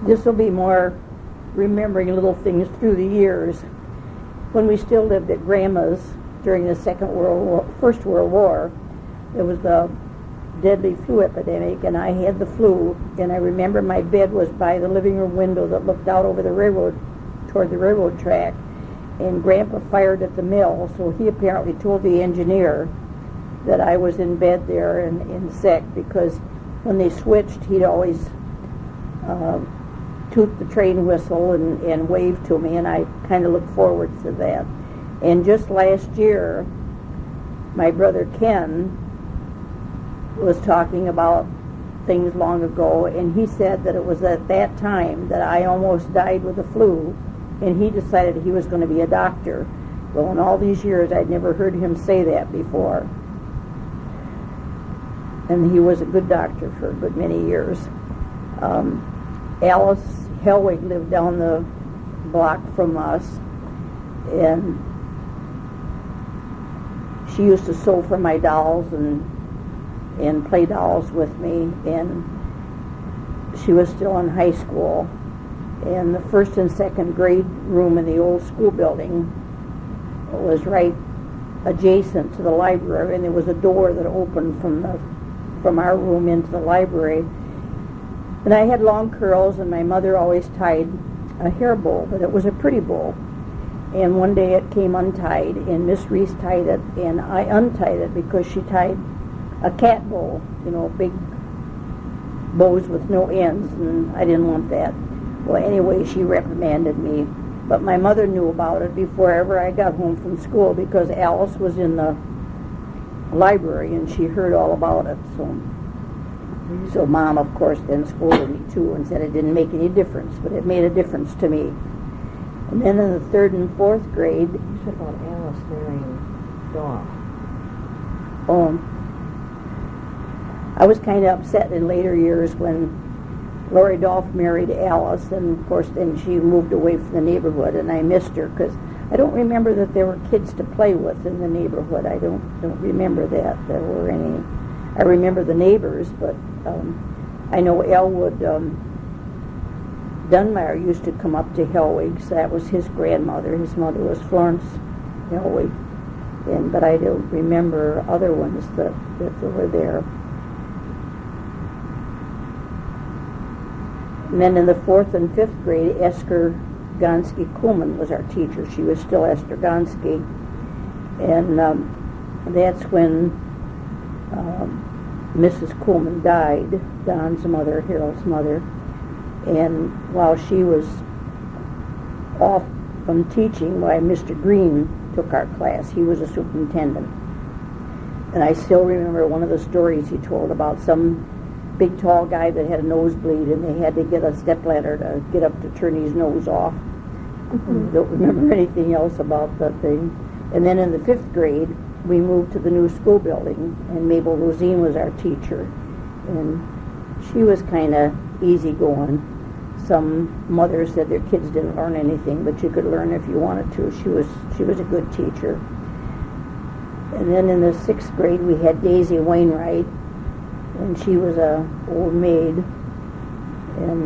This will be more remembering little things through the years. When we still lived at Grandma's during the First World War, there was the deadly flu epidemic, and I had the flu, and I remember my bed was by the living room window that looked out over the railroad, toward the railroad track, and Grandpa fired at the mill, so he apparently told the engineer that I was in bed there and sick, because when they switched, he'd always toot the train whistle and wave to me, and I kind of look forward to that. And just last year, my brother Ken was talking about things long ago, and he said that it was at that time that I almost died with the flu, and he decided he was going to be a doctor. Well, in all these years, I'd never heard him say that before. And he was a good doctor for a good many years. Alice Hellwig lived down the block from us, and she used to sew for my dolls and play dolls with me, and she was still in high school. And the first and second grade room in the old school building was right adjacent to the library, and there was a door that opened from our room into the library. And I had long curls, and my mother always tied a hair bow, but it was a pretty bow. And one day it came untied, and Miss Reese tied it, and I untied it because she tied a cat bow, big bows with no ends, and I didn't want that. Well, anyway, she reprimanded me, but my mother knew about it before ever I got home from school, because Alice was in the library and she heard all about it. So Mom, of course, then scolded me too and said it didn't make any difference, but it made a difference to me. And then in the third and fourth grade... You said about Alice marrying Dolph. I was kind of upset in later years when Lori Dolph married Alice, and of course then she moved away from the neighborhood, and I missed her because I don't remember that there were kids to play with in the neighborhood. I don't remember that there were any. I remember the neighbors, but I know Elwood Dunmire used to come up to Hellwig's. That was his grandmother. His mother was Florence Hellwig, but I don't remember other ones that were there. And then in the fourth and fifth grade, Esther Gonski Kuhlman was our teacher. She was still Esther Gonski. And that's when Mrs. Kuhlman died, Don's mother, Harold's mother. And while she was off from teaching, Mr. Green took our class. He was a superintendent. And I still remember one of the stories he told about some big tall guy that had a nosebleed, and they had to get a stepladder to get up to turn his nose off. Mm-hmm. Don't remember anything else about that thing. And then in the fifth grade, we moved to the new school building, and Mabel Rosine was our teacher. And she was kind of easygoing. Some mothers said their kids didn't learn anything, but you could learn if you wanted to. She was a good teacher. And then in the sixth grade, we had Daisy Wainwright, and she was a old maid, and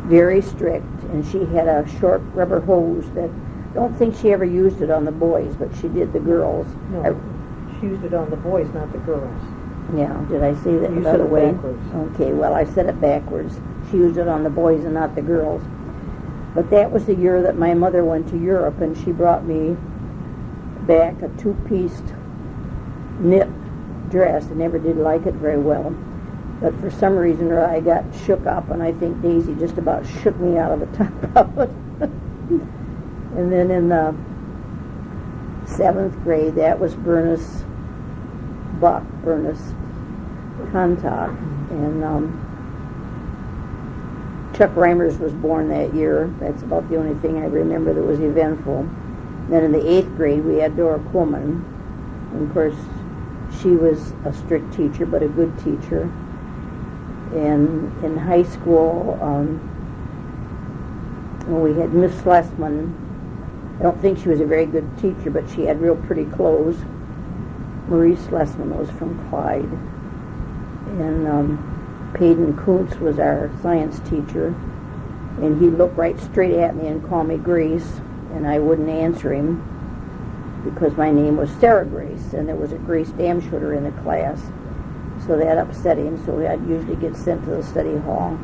very strict, and she had a short rubber hose that, I don't think she ever used it on the boys, but she did the girls. No, she used it on the boys, not the girls. Yeah, did I say that you said it way? Backwards. Okay, well, I said it backwards. She used it on the boys and not the girls. But that was the year that my mother went to Europe, and she brought me back a two-pieced knit dress. I never did like it very well, but for some reason or I got shook up, and I think Daisy just about shook me out of the top of it. And then in the seventh grade, that was Bernice Contock, and Chuck Reimers was born that year. That's about the only thing I remember that was eventful. Then in the eighth grade, we had Dora Kuhlman, and of course she was a strict teacher, but a good teacher. And in high school, we had Miss Schlesman. I don't think she was a very good teacher, but she had real pretty clothes. Marie Schlesman was from Clyde. And Peyton Kuntz was our science teacher, and he'd look right straight at me and call me Grace, and I wouldn't answer him because my name was Sara Grace, and there was a Grace Damschutter in the class, so that upset him, so I'd usually get sent to the study hall.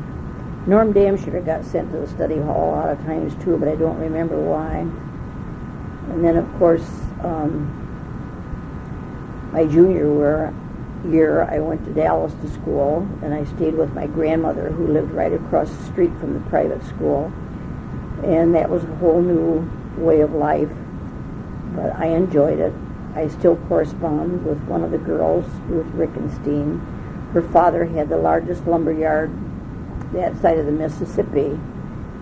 Norm Damschutter got sent to the study hall a lot of times too, but I don't remember why. And then, of course, my junior year, I went to Dallas to school, and I stayed with my grandmother, who lived right across the street from the private school. And that was a whole new way of life, but I enjoyed it. I still correspond with one of the girls, Ruth Rickenstein. Her father had the largest lumber yard that side of the Mississippi,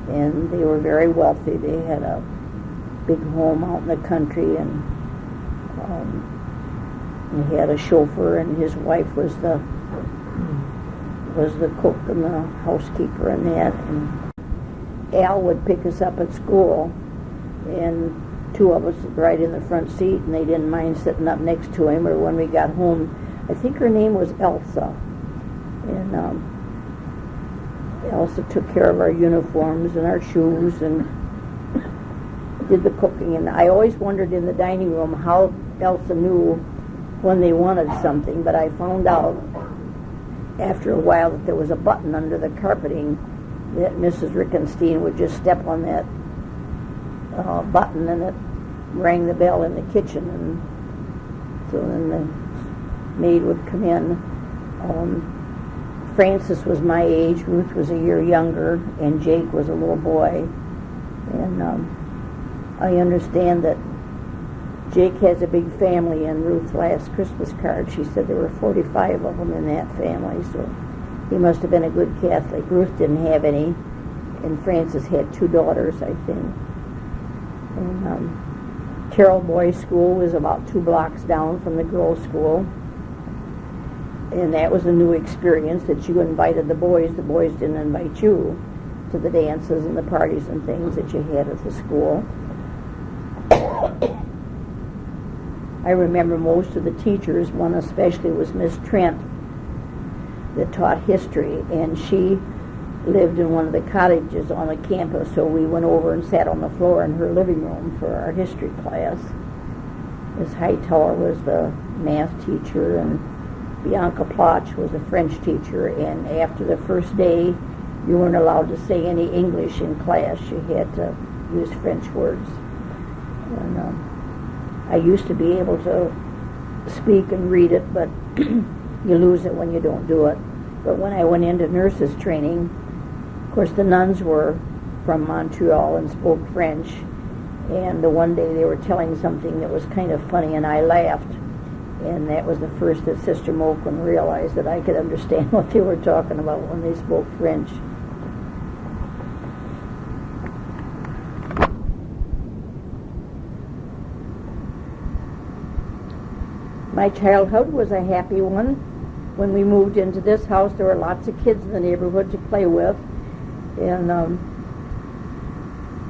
and they were very wealthy. They had a big home out in the country, and he had a chauffeur, and his wife was the cook and the housekeeper and that. And Al would pick us up at school, and two of us would ride in the front seat, and they didn't mind sitting up next to him. Or when we got home, I think her name was Elsa, and Elsa took care of our uniforms and our shoes and did the cooking. And I always wondered in the dining room how Elsa knew when they wanted something, but I found out after a while that there was a button under the carpeting that Mrs. Rickenstein would just step on that button, and it rang the bell in the kitchen, and so then the maid would come in. Francis was my age, Ruth was a year younger, and Jake was a little boy. And I understand that Jake has a big family. In Ruth's last Christmas card, she said there were 45 of them in that family, so he must have been a good Catholic. Ruth didn't have any, and Francis had 2 daughters, I think. And Carroll Boys School was about 2 blocks down from the girls' school, and that was a new experience, that you invited the boys didn't invite you to the dances and the parties and things that you had at the school. I remember most of the teachers. One especially was Miss Trent, that taught history, and she lived in one of the cottages on the campus, so we went over and sat on the floor in her living room for our history class. Miss Hightower was the math teacher, and Bianca Plotch was a French teacher, and after the first day, you weren't allowed to say any English in class. You had to use French words. And I used to be able to speak and read it, but you lose it when you don't do it. But when I went into nurses training, of course the nuns were from Montreal and spoke French, and the one day they were telling something that was kind of funny, and I laughed. And that was the first that Sister Moquin realized that I could understand what they were talking about when they spoke French. My childhood was a happy one. When we moved into this house, there were lots of kids in the neighborhood to play with. And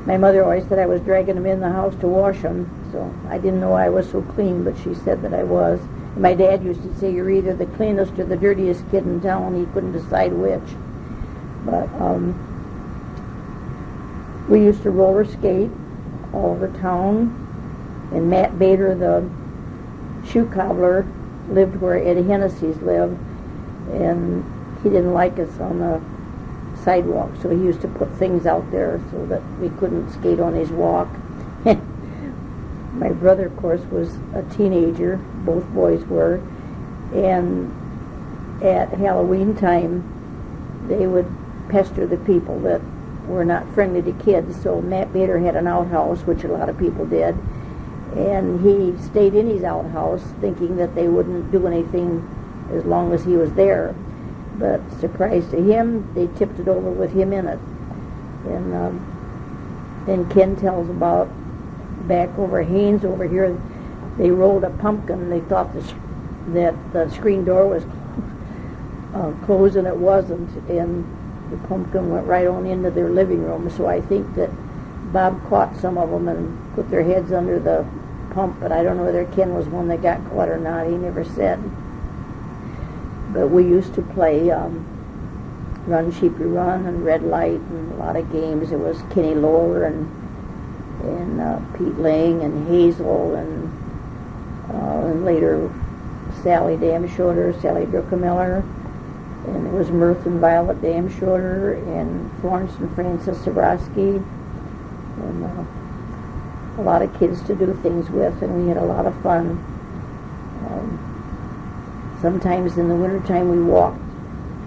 my mother always said I was dragging them in the house to wash them. So I didn't know I was so clean, but she said that I was. And my dad used to say, you're either the cleanest or the dirtiest kid in town. He couldn't decide which. But we used to roller skate all over town. And Matt Bader, the shoe cobbler, lived where Eddie Hennessy's lived. And he didn't like us on the sidewalk, so he used to put things out there so that we couldn't skate on his walk. My brother, of course, was a teenager. Both boys were. And at Halloween time, they would pester the people that were not friendly to kids. So Matt Bader had an outhouse, which a lot of people did. And he stayed in his outhouse thinking that they wouldn't do anything as long as he was there. But surprise to him, they tipped it over with him in it. And then Ken tells about back over Haynes over here, they rolled a pumpkin, and they thought that the screen door was closed, and it wasn't, and the pumpkin went right on into their living room. So I think that Bob caught some of them and put their heads under the pump, but I don't know whether Ken was one that got caught or not. He never said. But we used to play Run Sheepy Run and Red Light and a lot of games. It was Kenny Lower and Pete Lang and Hazel and later Sally Damshotter, Sally Druckenmiller, and it was Mirth and Violet Damshotter and Florence and Francis Zabrowski, and a lot of kids to do things with, and we had a lot of fun. Sometimes in the wintertime we walked.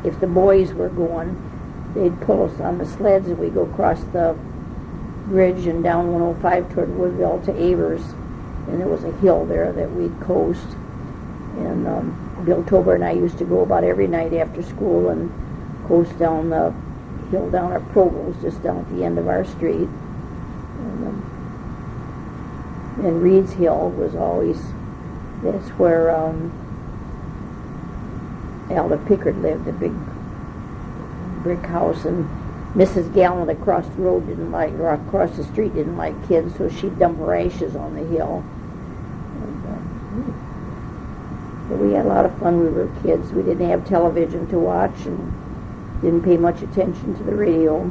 If the boys were going, they'd pull us on the sleds and we'd go across the bridge and down 105 toward Woodville to Avers, and there was a hill there that we'd coast. And Bill Tober and I used to go about every night after school and coast down the hill down at Provost, just down at the end of our street. And Reed's Hill was always, that's where Alda Pickard lived, a big brick house, and Mrs. Gallant across the road didn't like, or across the street didn't like kids, so she'd dump her ashes on the hill. But we had a lot of fun when we were kids. We didn't have television to watch and didn't pay much attention to the radio.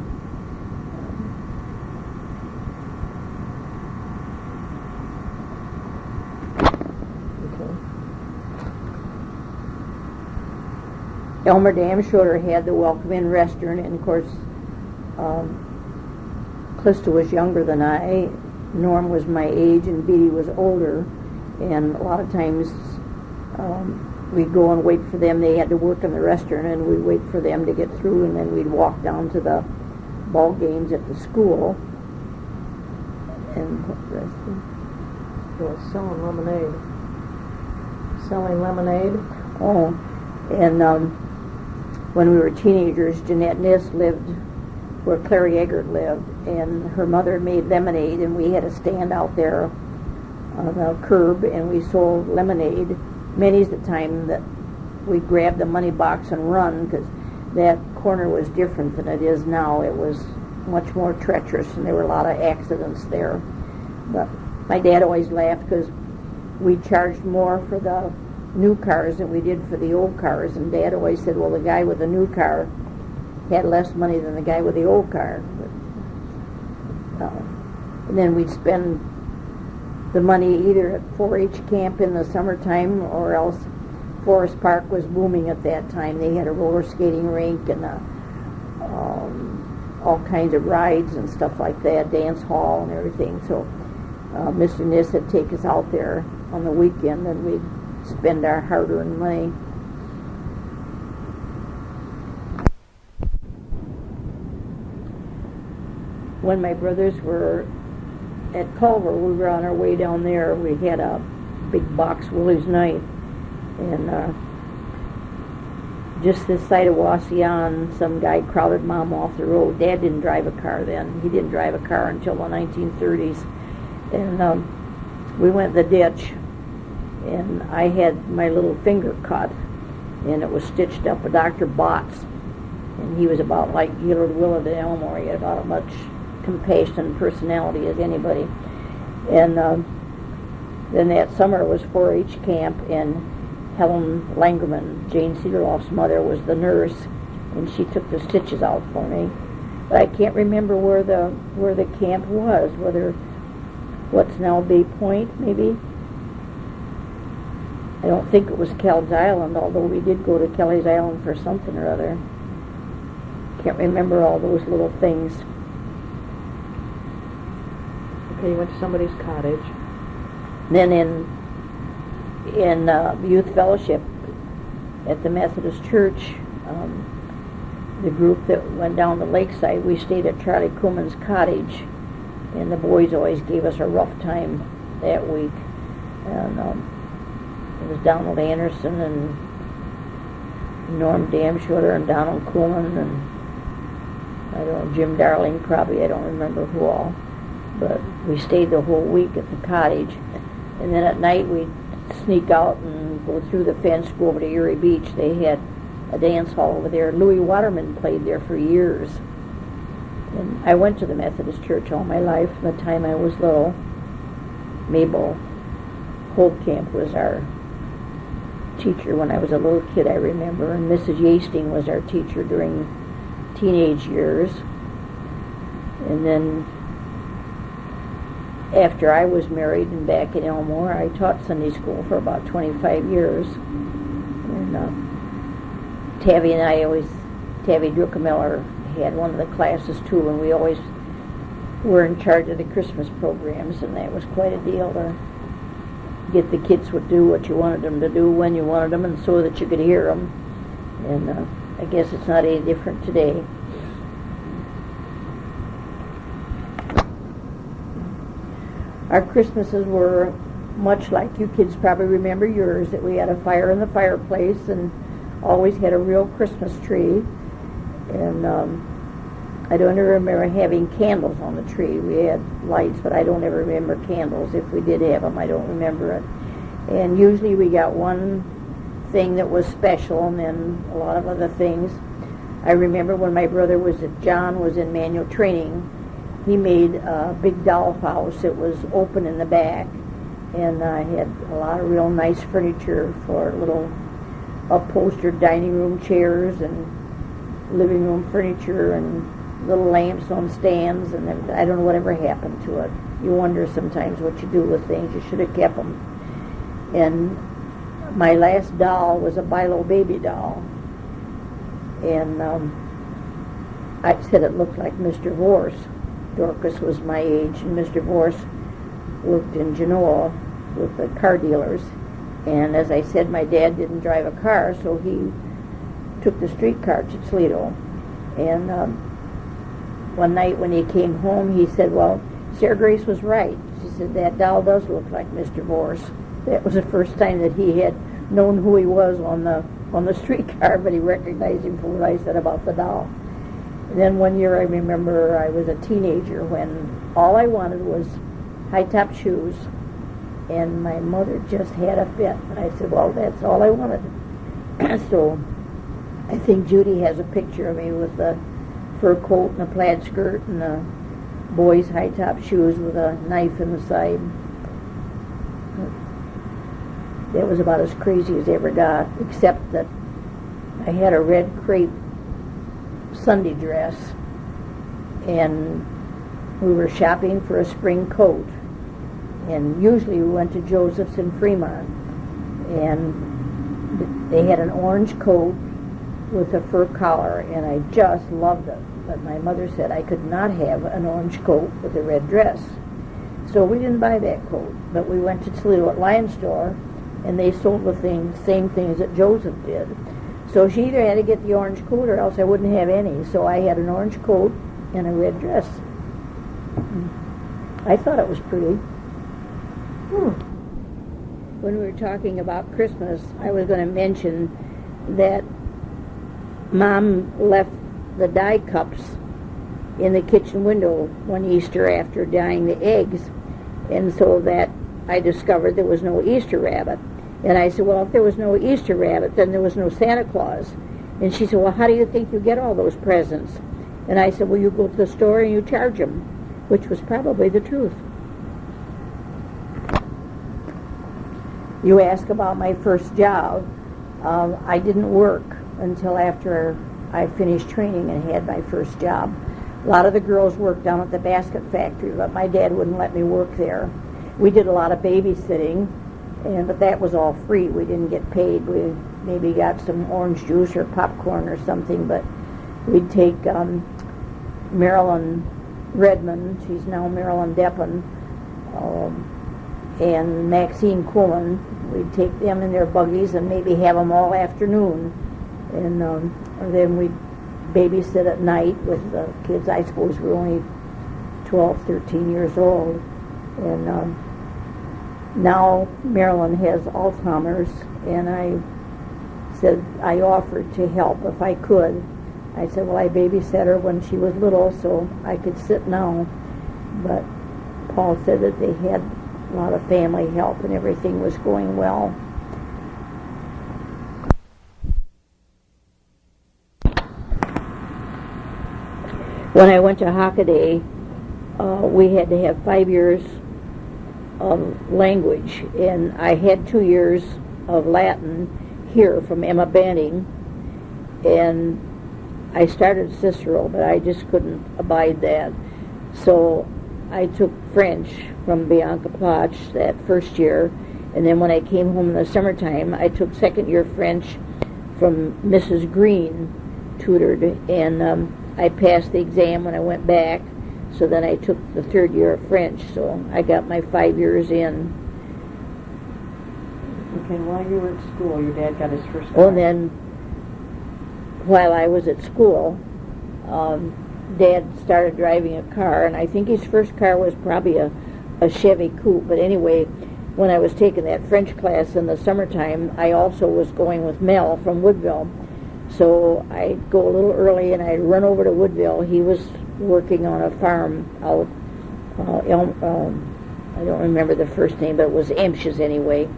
Elmer Damshotter had the Welcome Inn restaurant, and of course, Clista was younger than I, Norm was my age, and Beatty was older, and a lot of times we'd go and wait for them. They had to work in the restaurant, and we'd wait for them to get through, and then we'd walk down to the ball games at the school. And what the rest He was selling lemonade. Selling lemonade? Oh, and when we were teenagers, Jeanette Niss lived where Clary Eggert lived, and her mother made lemonade, and we had a stand out there on the curb, and we sold lemonade. Many's the time that we grabbed the money box and run, because that corner was different than it is now. It was much more treacherous, and there were a lot of accidents there. But my dad always laughed because we charged more for the new cars than we did for the old cars, and Dad always said, well, the guy with the new car had less money than the guy with the old car. And then we'd spend the money either at 4-H camp in the summertime, or else Forest Park was booming at that time. They had a roller skating rink and all kinds of rides and stuff like that, dance hall and everything. So Mr. Niss would take us out there on the weekend, and we'd spend our hard-earned money. When my brothers were at Culver, we were on our way down there. We had a big box Willie's Night, and just this side of Wasion, some guy crowded Mom off the road. Dad didn't drive a car then. He didn't drive a car until the 1930s. And we went in the ditch, and I had my little finger cut, and it was stitched up with Dr. Botts, and he was about like Gillard Willard at Elmore. He had about as much compassion and personality as anybody. And then that summer was 4-H camp, and Helen Langerman, Jane Cederloff's mother, was the nurse, and she took the stitches out for me. But I can't remember where the camp was, whether what's now Bay Point, maybe. I don't think it was Kelly's Island, although we did go to Kelly's Island for something or other. Can't remember all those little things. Okay, you went to somebody's cottage. Then in youth fellowship at the Methodist Church, the group that went down to Lakeside, we stayed at Charlie Kuhlman's cottage, and the boys always gave us a rough time that week. And it was Donald Anderson and Norm Damshotter and Donald Kuhlman and I don't know, Jim Darling probably, I don't remember who all. But we stayed the whole week at the cottage, and then at night we'd sneak out and go through the fence, go over to Erie Beach. They had a dance hall over there. Louis Waterman played there for years. And I went to the Methodist Church all my life from the time I was little. Mabel Holtkamp was our teacher when I was a little kid, I remember, and Mrs. Yasting was our teacher during teenage years. And then after I was married and back in Elmore, I taught Sunday school for about 25 years. And Tavi Druckenmiller had one of the classes too, and we always were in charge of the Christmas programs, and that was quite a deal to get the kids to do what you wanted them to do when you wanted them, and so that you could hear them. And I guess it's not any different today. Our Christmases were much like you kids probably remember yours, that we had a fire in the fireplace and always had a real Christmas tree. And I don't ever remember having candles on the tree. We had lights, but I don't ever remember candles. If we did have them, I don't remember it. And usually we got one thing that was special and then a lot of other things. I remember when my brother John was in manual training, he made a big dollhouse. It was open in the back, and I had a lot of real nice furniture for little upholstered dining room chairs and living room furniture and little lamps on stands, and I don't know whatever happened to it. You wonder sometimes what you do with things. You should have kept them. And my last doll was a Bilo baby doll, and I said it looked like Mr. Vorse. Dorcas was my age, and Mr. Vorse worked in Genoa with the car dealers. And as I said, my dad didn't drive a car, so he took the streetcar to Toledo. And one night when he came home, he said, well, Sarah Grace was right. She said, that doll does look like Mr. Vorse. That was the first time that he had known who he was on the streetcar, but he recognized him from what I said about the doll. And then one year I remember I was a teenager when all I wanted was high-top shoes, and my mother just had a fit. And I said, well, that's all I wanted. So I think Judy has a picture of me with a fur coat and a plaid skirt and the boys' high-top shoes with a knife in the side. That was about as crazy as I ever got, except that I had a red crepe Sunday dress, and we were shopping for a spring coat, and usually we went to Joseph's in Fremont, and they had an orange coat with a fur collar, and I just loved it. But my mother said I could not have an orange coat with a red dress, so we didn't buy that coat. But we went to Toledo at Lion's Store, and they sold the same things that Joseph did. So she either had to get the orange coat or else I wouldn't have any. So I had an orange coat and a red dress. I thought it was pretty. When we were talking about Christmas, I was going to mention that Mom left the dye cups in the kitchen window one Easter after dyeing the eggs. And so that I discovered there was no Easter rabbit. And I said, well, if there was no Easter rabbit, then there was no Santa Claus. And she said, well, how do you think you get all those presents? And I said, well, you go to the store and you charge them, which was probably the truth. You ask about my first job. I didn't work until after I finished training and had my first job. A lot of the girls worked down at the basket factory, but my dad wouldn't let me work there. We did a lot of babysitting, but that was all free. We didn't get paid. We maybe got some orange juice or popcorn or something, but we'd take Marilyn Redmond, she's now Marilyn Deppen, and Maxine Coolman. We'd take them in their buggies and maybe have them all afternoon. And then we'd babysit at night with the kids. I suppose we were only 12, 13 years old. And now Marilyn has Alzheimer's, and I said I offered to help if I could. I said, well, I babysat her when she was little, so I could sit now. But Paul said that they had a lot of family help and everything was going well. When I went to Hockaday, we had to have 5 years of language, and I had 2 years of Latin here from Emma Banning, and I started Cicero, but I just couldn't abide that. So I took French from Bianca Plotch that first year, and then when I came home in the summertime, I took second year French from Mrs. Green, tutored, and I passed the exam when I went back. So then I took the third year of French, so I got my 5 years in. Okay, while you were at school, your dad got his first car. Oh, and then while I was at school, Dad started driving a car, and I think his first car was probably a Chevy Coupe. But anyway, when I was taking that French class in the summertime, I also was going with Mel from Woodville. So I'd go a little early, and I'd run over to Woodville. He was working on a farm out, I don't remember the first name, but it was Amsh's anyway.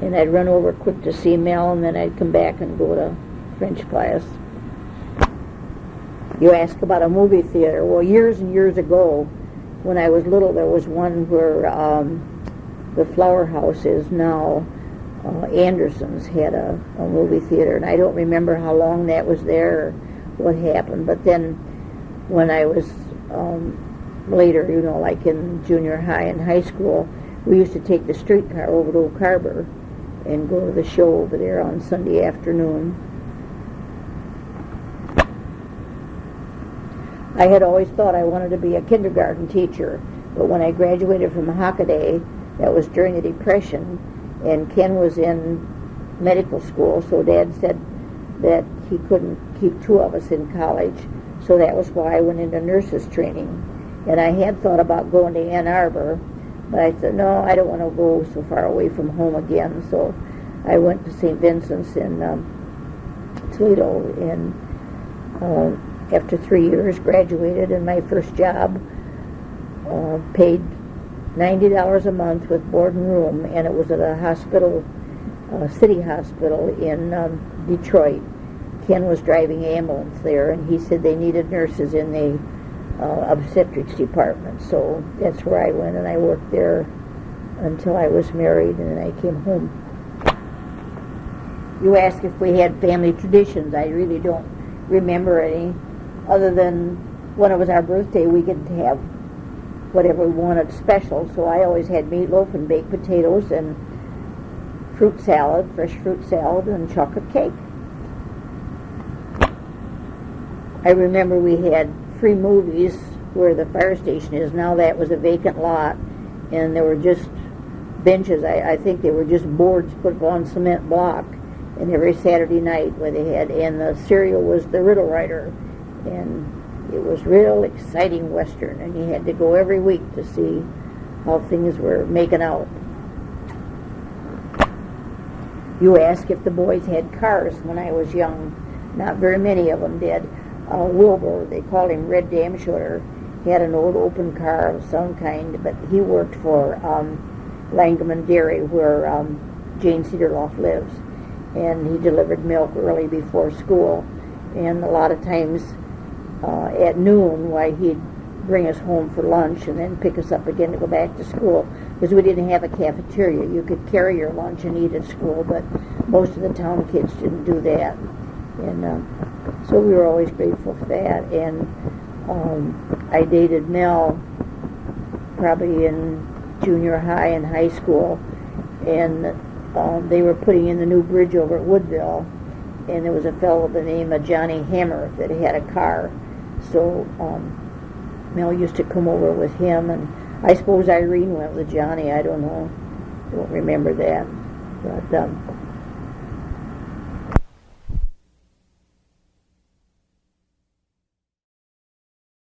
And I'd run over quick to see Mel, and then I'd come back and go to French class. You ask about a movie theater. Well, years and years ago, when I was little, there was one where the Flower House is now. Anderson's had a movie theater, and I don't remember how long that was there or what happened. But then when I was later, like in junior high and high school, we used to take the streetcar over to Oak Harbor and go to the show over there on Sunday afternoon. I had always thought I wanted to be a kindergarten teacher, but when I graduated from Hockaday, that was during the Depression, and Ken was in medical school, so Dad said that he couldn't keep two of us in college, so that was why I went into nurses training. And I had thought about going to Ann Arbor, but I said, no, I don't want to go so far away from home again, so I went to St. Vincent's in Toledo, and after 3 years, graduated, and my first job paid $90 a month with board and room, and it was at a hospital, city hospital in Detroit. Ken was driving ambulance there, and he said they needed nurses in the obstetrics department, so that's where I went, and I worked there until I was married, and then I came home. You ask if we had family traditions. I really don't remember any, other than when it was our birthday, we could have whatever we wanted special, so I always had meatloaf and baked potatoes and fruit salad, fresh fruit salad, and chocolate cake. I remember we had free movies where the fire station is. Now that was a vacant lot, and there were just benches. I think they were just boards put on cement block, and every Saturday night where they had, and the cereal was the Riddle Writer, and it was real exciting Western, and you had to go every week to see how things were making out. You ask if the boys had cars when I was young. Not very many of them did. Wilbur, they called him Red Damshooter, had an old open car of some kind, but he worked for Langeman Dairy, where Jane Cedarloff lives, and he delivered milk early before school, and a lot of times at noon, he'd bring us home for lunch and then pick us up again to go back to school, because we didn't have a cafeteria. You could carry your lunch and eat at school, but most of the town kids didn't do that, and so we were always grateful for that. And I dated Mel probably in junior high and high school, and they were putting in the new bridge over at Woodville, and there was a fellow by the name of Johnny Hammer that had a car. So Mel used to come over with him, and I suppose Irene went with Johnny. I don't know. I don't remember that. But